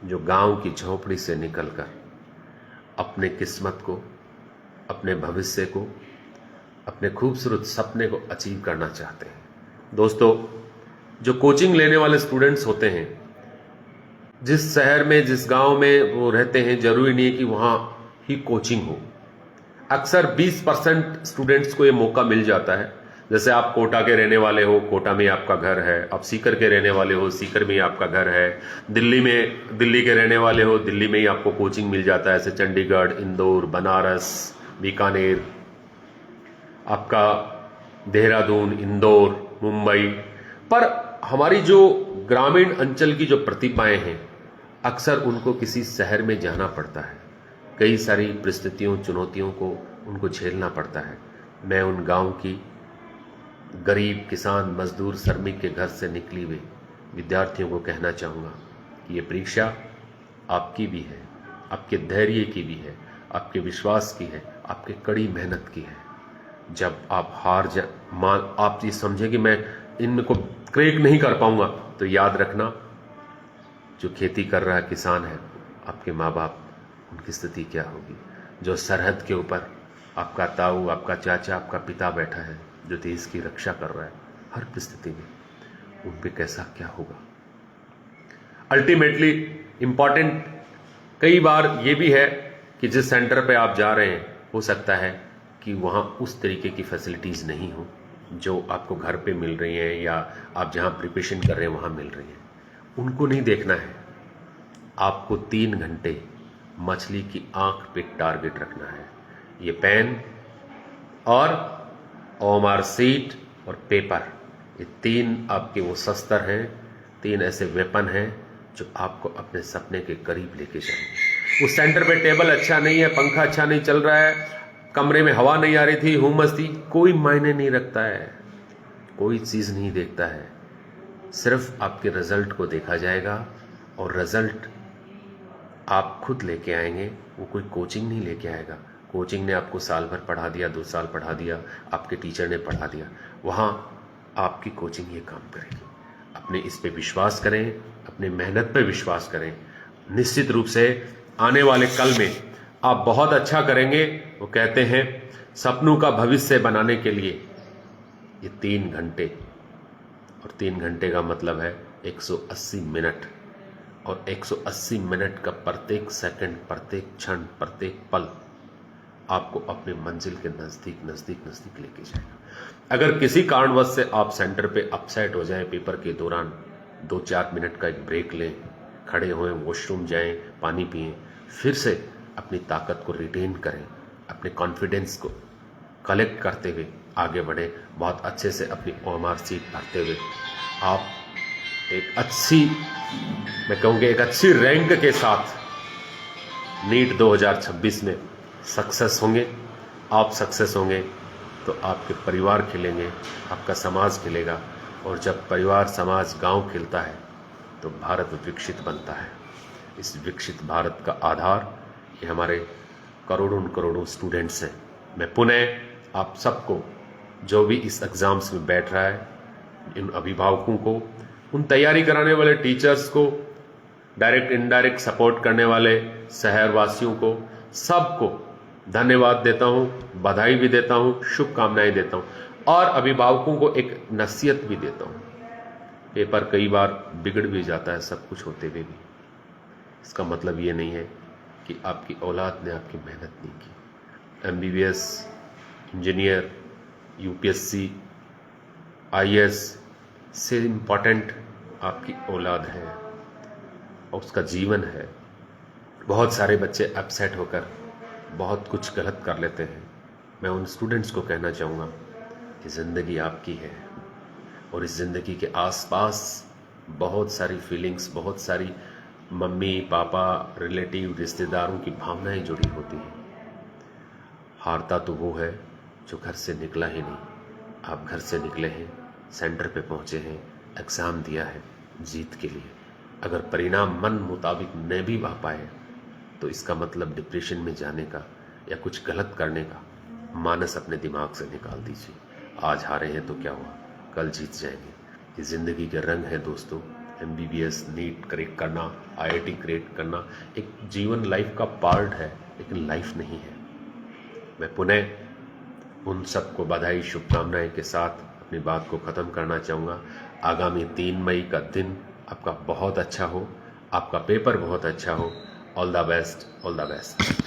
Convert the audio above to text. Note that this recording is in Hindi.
जो गांव की झोपड़ी से निकलकर अपने किस्मत को, अपने भविष्य को, अपने खूबसूरत सपने को अचीव करना चाहते हैं। दोस्तों, जो कोचिंग लेने वाले स्टूडेंट्स होते हैं, जिस शहर में, जिस गांव में वो रहते हैं, जरूरी नहीं है कि वहां ही कोचिंग हो। अक्सर 20% स्टूडेंट्स को ये मौका मिल जाता है। जैसे आप कोटा के रहने वाले हो, कोटा में आपका घर है। आप सीकर के रहने वाले हो, सीकर में ही आपका घर है। दिल्ली के रहने वाले हो, दिल्ली में ही आपको कोचिंग मिल जाता है। जैसे चंडीगढ़, इंदौर, बनारस, बीकानेर, आपका देहरादून, इंदौर, मुंबई। पर हमारी जो ग्रामीण अंचल की जो प्रतिभाएं हैं, अक्सर उनको किसी शहर में जाना पड़ता है। कई सारी परिस्थितियों, चुनौतियों को उनको झेलना पड़ता है। मैं उन गांव की गरीब किसान, मजदूर, श्रमिक के घर से निकली हुई विद्यार्थियों को कहना चाहूँगा कि ये परीक्षा आपकी भी है, आपके धैर्य की भी है, आपके विश्वास की है, आपके कड़ी मेहनत की है। जब आप आप ये समझे कि मैं इनको क्रैक नहीं कर पाऊंगा, तो याद रखना, जो खेती कर रहा किसान है, आपके माँ बाप, उनकी स्थिति क्या होगी। जो सरहद के ऊपर आपका ताऊ, आपका चाचा, आपका पिता बैठा है, जो देश की रक्षा कर रहा है हर परिस्थिति में, उन पे कैसा क्या होगा। अल्टीमेटली इंपॉर्टेंट कई बार ये भी है कि जिस सेंटर पे आप जा रहे हैं, हो सकता है कि वहाँ उस तरीके की फैसिलिटीज़ नहीं हो जो आपको घर पे मिल रही हैं, या आप जहाँ प्रिपरेशन कर रहे हैं वहाँ मिल रही हैं। उनको नहीं देखना है। आपको 3 घंटे मछली की आंख पे टारगेट रखना है। ये पेन और ओएमआर शीट और पेपर, ये 3 आपके वो शस्त्र हैं, 3 ऐसे वेपन हैं जो आपको अपने सपने के करीब लेके जाएंगे। उस सेंटर पे टेबल अच्छा नहीं है, पंखा अच्छा नहीं चल रहा है, कमरे में हवा नहीं आ रही थी, हुमस थी, कोई मायने नहीं रखता है। कोई चीज़ नहीं देखता है। सिर्फ आपके रिजल्ट को देखा जाएगा, और रिजल्ट आप खुद लेके आएंगे। वो कोई कोचिंग नहीं लेके आएगा। कोचिंग ने आपको साल भर पढ़ा दिया, 2 साल पढ़ा दिया, आपके टीचर ने पढ़ा दिया। वहाँ आपकी कोचिंग ये काम करेगी। अपने इस पे विश्वास करें, अपने मेहनत पे विश्वास करें। निश्चित रूप से आने वाले कल में आप बहुत अच्छा करेंगे। वो कहते हैं, सपनों का भविष्य बनाने के लिए ये 3 घंटे, और 3 घंटे का मतलब है 180 मिनट, और 180 मिनट का प्रत्येक सेकंड, प्रत्येक क्षण, प्रत्येक पल आपको अपने मंजिल के नजदीक नजदीक नजदीक लेके जाएगा। अगर किसी कारणवश से आप सेंटर पे अपसेट हो जाएं, पेपर के दौरान 2-4 मिनट का एक ब्रेक लें, खड़े होएं, वॉशरूम जाएं, पानी पिएं, फिर से अपनी ताकत को रिटेन करें, अपने कॉन्फिडेंस को कलेक्ट करते हुए आगे बढ़ें। बहुत अच्छे से अपनी ओएमआर शीट भरते हुए आप एक अच्छी, मैं कहूँगा एक अच्छी रैंक के साथ नीट 2026 में सक्सेस होंगे। आप सक्सेस होंगे तो आपके परिवार खिलेंगे, आपका समाज खिलेगा, और जब परिवार, समाज, गांव खिलता है तो भारत विकसित बनता है। इस विकसित भारत का आधार ये हमारे करोड़ों करोड़ों स्टूडेंट्स हैं। मैं पुनः आप सबको, जो भी इस एग्ज़ाम्स में बैठ रहा है, इन अभिभावकों को, उन तैयारी कराने वाले टीचर्स को, डायरेक्ट इनडायरेक्ट सपोर्ट करने वाले शहरवासियों को, सबको धन्यवाद देता हूं, बधाई भी देता हूं, शुभकामनाएं देता हूं, और अभिभावकों को एक नसीहत भी देता हूं। पेपर कई बार बिगड़ भी जाता है, सब कुछ होते हुए भी। इसका मतलब ये नहीं है कि आपकी औलाद ने आपकी मेहनत नहीं की। एमबीबीएस, इंजीनियर, यूपीएससी, आईएएस से इम्पॉर्टेंट आपकी औलाद है और उसका जीवन है। बहुत सारे बच्चे अपसेट होकर बहुत कुछ गलत कर लेते हैं। मैं उन स्टूडेंट्स को कहना चाहूँगा कि ज़िंदगी आपकी है, और इस ज़िंदगी के आसपास बहुत सारी फीलिंग्स, बहुत सारी मम्मी पापा, रिलेटिव, रिश्तेदारों की भावनाएं जुड़ी होती हैं। हारता तो वो है जो घर से निकला ही नहीं। आप घर से निकले हैं, सेंटर पे पहुँचे हैं, एग्ज़ाम दिया है जीत के लिए। अगर परिणाम मन मुताबिक न भी आ पाए तो इसका मतलब डिप्रेशन में जाने का या कुछ गलत करने का मानस अपने दिमाग से निकाल दीजिए। आज हारे हैं तो क्या हुआ, कल जीत जाएंगे। ये ज़िंदगी के रंग है दोस्तों, MBBS नीट क्रैक करना, IIT क्रैक करना एक जीवन लाइफ का पार्ट है, लेकिन लाइफ नहीं है। मैं पुनः उन सबको बधाई शुभकामनाएं के साथ अपनी बात को ख़त्म करना चाहूँगा। आगामी 3 मई का दिन आपका बहुत अच्छा हो, आपका पेपर बहुत अच्छा हो। All the best, all the best.